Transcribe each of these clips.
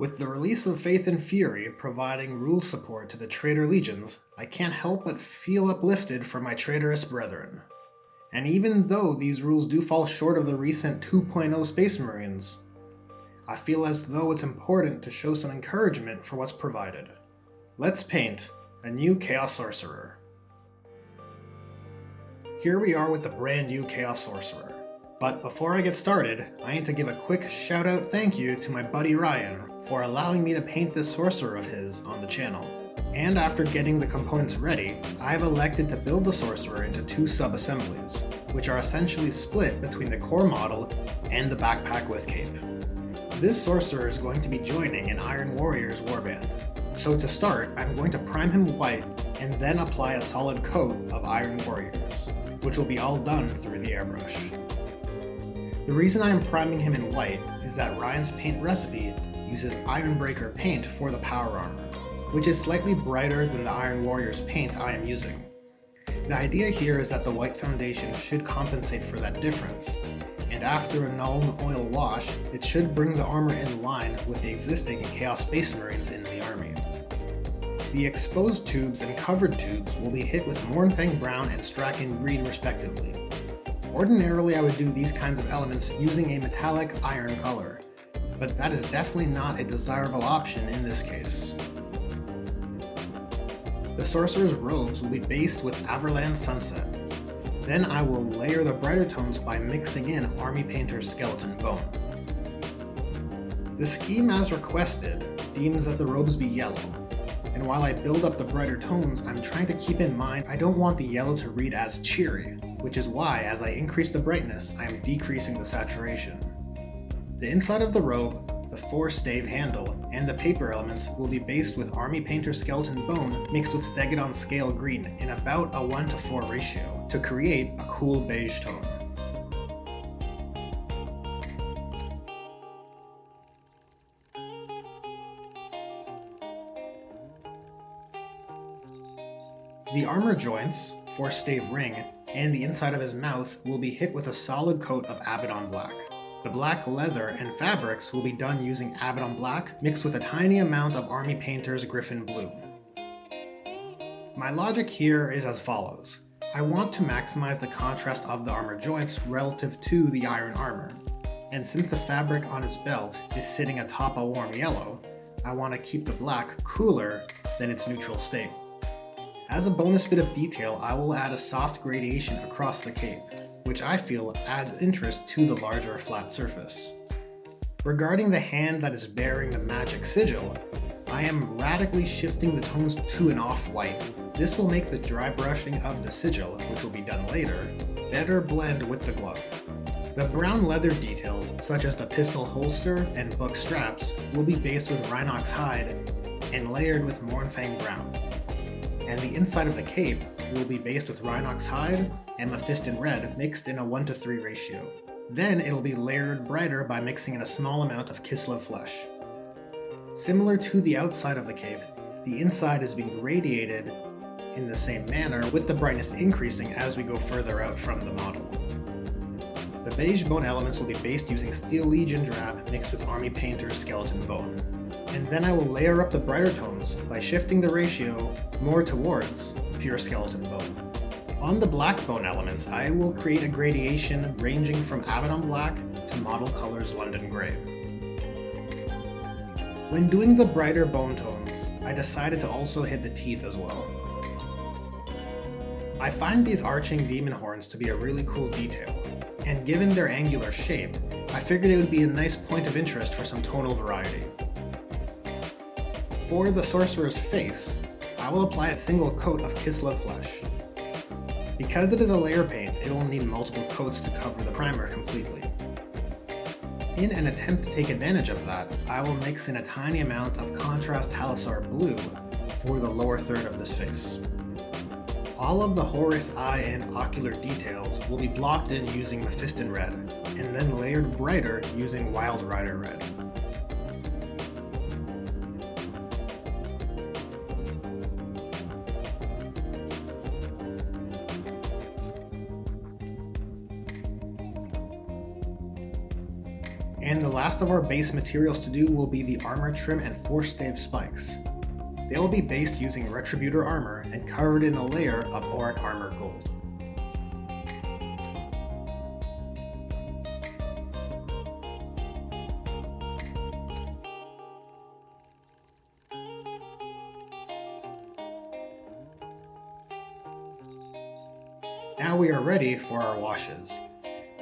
With the release of Faith and Fury providing rule support to the traitor legions, I can't help but feel uplifted for my traitorous brethren. And even though these rules do fall short of the recent 2.0 Space Marines, I feel as though it's important to show some encouragement for what's provided. Let's paint a new Chaos Sorcerer. Here we are with the brand new Chaos Sorcerer. But before I get started, I need to give a quick shout out thank you to my buddy Ryan for allowing me to paint this sorcerer of his on the channel. And after getting the components ready, I've elected to build the sorcerer into two sub-assemblies, which are essentially split between the core model and the backpack with cape. This sorcerer is going to be joining an Iron Warriors warband. So to start, I'm going to prime him white and then apply a solid coat of Iron Warriors, which will be all done through the airbrush. The reason I am priming him in white is that Ryan's paint recipe uses Ironbreaker paint for the power armor, which is slightly brighter than the Iron Warriors paint I am using. The idea here is that the white foundation should compensate for that difference, and after a Nuln Oil wash, it should bring the armor in line with the existing Chaos Space Marines in the army. The exposed tubes and covered tubes will be hit with Mournfang Brown and Strachan Green respectively. Ordinarily I would do these kinds of elements using a metallic iron color, but that is definitely not a desirable option in this case. The sorcerer's robes will be based with Averland Sunset. Then I will layer the brighter tones by mixing in Army Painter's Skeleton Bone. The scheme as requested deems that the robes be yellow, and while I build up the brighter tones, I'm trying to keep in mind I don't want the yellow to read as cheery, which is why as I increase the brightness, I am decreasing the saturation. The inside of the robe, the 4-stave handle, and the paper elements will be based with Army Painter's Skeleton Bone mixed with Stegadon Scale Green in about a 1:4 ratio to create a cool beige tone. The armor joints, 4-stave ring, and the inside of his mouth will be hit with a solid coat of Abaddon Black. The black leather and fabrics will be done using Abaddon Black mixed with a tiny amount of Army Painter's Griffin Blue. My logic here is as follows. I want to maximize the contrast of the armor joints relative to the iron armor, and since the fabric on his belt is sitting atop a warm yellow, I want to keep the black cooler than its neutral state. As a bonus bit of detail, I will add a soft gradation across the cape, which I feel adds interest to the larger flat surface. Regarding the hand that is bearing the magic sigil, I am radically shifting the tones to an off-white. This will make the dry brushing of the sigil, which will be done later, better blend with the glove. The brown leather details, such as the pistol holster and book straps, will be based with Rhinox hide and layered with Mournfang Brown. And the inside of the cape will be based with Rhinox hide and Mephiston red mixed in a 1:3 ratio. Then it'll be layered brighter by mixing in a small amount of Kislev flesh. Similar to the outside of the cape, the inside is being radiated in the same manner, with the brightness increasing as we go further out from the model. The beige bone elements will be based using Steel Legion drab mixed with Army Painter's Skeleton Bone. And then I will layer up the brighter tones by shifting the ratio more towards pure Skeleton Bone. On the black bone elements, I will create a gradation ranging from Abaddon Black to Model Colors London Grey. When doing the brighter bone tones, I decided to also hit the teeth as well. I find these arching demon horns to be a really cool detail, and given their angular shape, I figured it would be a nice point of interest for some tonal variety. For the sorcerer's face, I will apply a single coat of Kislev flesh. Because it is a layer paint, it will need multiple coats to cover the primer completely. In an attempt to take advantage of that, I will mix in a tiny amount of contrast Halisar blue for the lower third of this face. All of the Horus eye and ocular details will be blocked in using Mephiston red, and then layered brighter using Wild Rider red. And the last of our base materials to do will be the armor trim and force stave spikes. They will be based using Retributor armor and covered in a layer of auric armor gold. Now we are ready for our washes.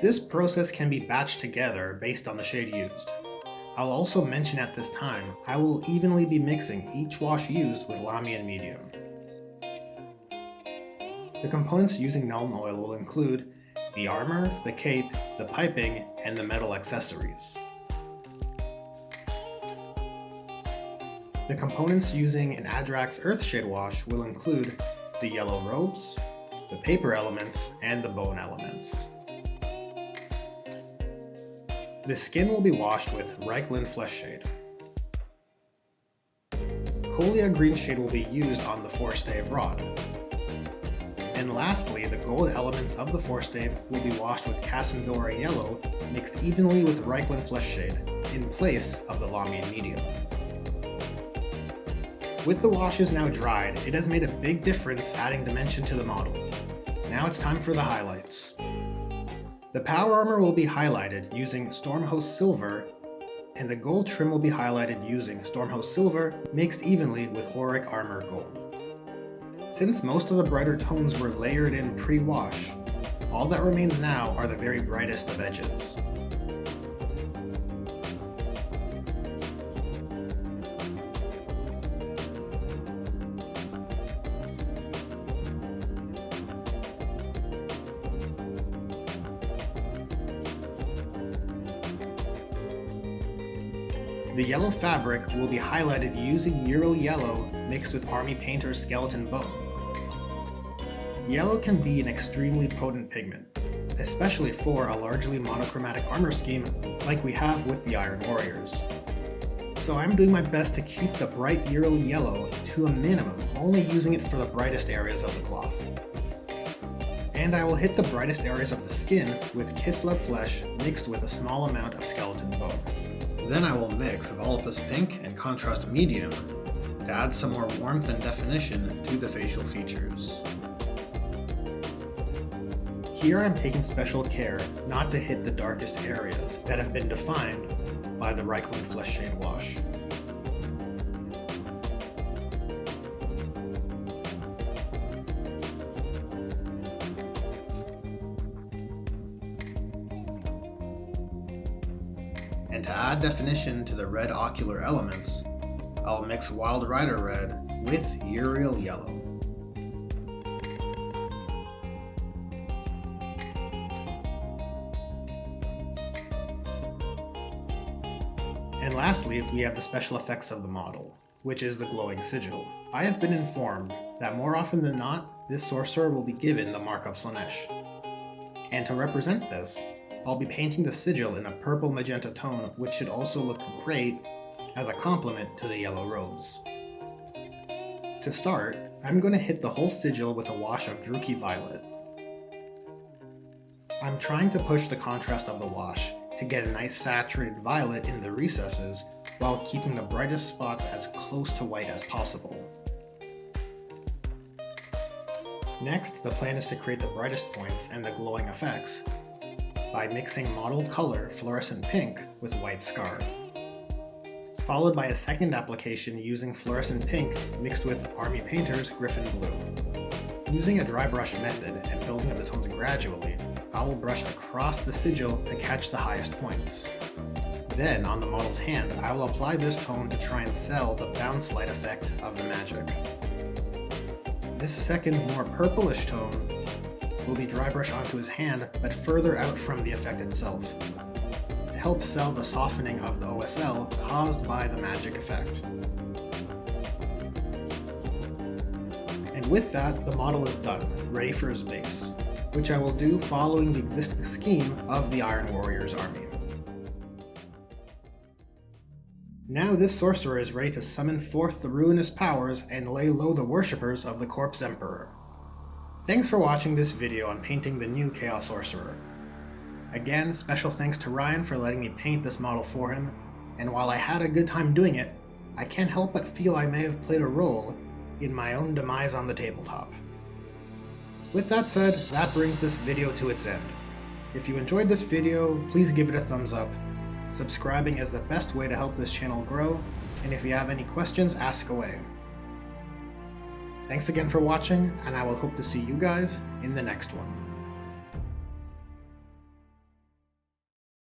This process can be batched together based on the shade used. I'll also mention at this time, I will evenly be mixing each wash used with Lamian medium. The components using Nuln Oil will include the armor, the cape, the piping, and the metal accessories. The components using an Adrax Earthshade wash will include the yellow robes, the paper elements, and the bone elements. The skin will be washed with Reikland Flesh Shade. Colia Green Shade will be used on the Force Stave rod. And lastly, the gold elements of the Force Stave will be washed with Cassandora Yellow mixed evenly with Reikland Flesh Shade in place of the Lamian medium. With the washes now dried, it has made a big difference adding dimension to the model. Now it's time for the highlights. The power armor will be highlighted using Stormhost Silver, and the gold trim will be highlighted using Stormhost Silver mixed evenly with auric armor gold. Since most of the brighter tones were layered in pre-wash, all that remains now are the very brightest of edges. The yellow fabric will be highlighted using Ural Yellow mixed with Army Painter's Skeleton Bone. Yellow can be an extremely potent pigment, especially for a largely monochromatic armor scheme like we have with the Iron Warriors. So I'm doing my best to keep the bright Ural Yellow to a minimum, only using it for the brightest areas of the cloth. And I will hit the brightest areas of the skin with Kislev Flesh mixed with a small amount of Skeleton Bone. Then I will mix Volupus Pink and Contrast Medium to add some more warmth and definition to the facial features. Here I'm taking special care not to hit the darkest areas that have been defined by the Reikland Flesh Shade wash. And to add definition to the red ocular elements, I'll mix Wild Rider Red with Uriel Yellow. And lastly, we have the special effects of the model, which is the glowing sigil. I have been informed that more often than not, this sorcerer will be given the Mark of Slaanesh. And to represent this, I'll be painting the sigil in a purple magenta tone, which should also look great as a complement to the yellow robes. To start, I'm going to hit the whole sigil with a wash of Druchii Violet. I'm trying to push the contrast of the wash to get a nice saturated violet in the recesses while keeping the brightest spots as close to white as possible. Next, the plan is to create the brightest points and the glowing effects by mixing mottled color fluorescent pink with white scar, followed by a second application using fluorescent pink mixed with Army Painter's Griffin Blue. Using a dry brush method and building up the tones gradually, I will brush across the sigil to catch the highest points. Then, on the model's hand, I will apply this tone to try and sell the bounce light effect of the magic. This second, more purplish tone will be dry brush onto his hand, but further out from the effect itself, to help sell the softening of the OSL caused by the magic effect. And with that, the model is done, ready for his base, which I will do following the existing scheme of the Iron Warriors army. Now this sorcerer is ready to summon forth the ruinous powers and lay low the worshippers of the Corpse Emperor. Thanks for watching this video on painting the new Chaos Sorcerer. Again, special thanks to Ryan for letting me paint this model for him, and while I had a good time doing it, I can't help but feel I may have played a role in my own demise on the tabletop. With that said, that brings this video to its end. If you enjoyed this video, please give it a thumbs up. Subscribing is the best way to help this channel grow, and if you have any questions, ask away. Thanks again for watching, and I will hope to see you guys in the next one.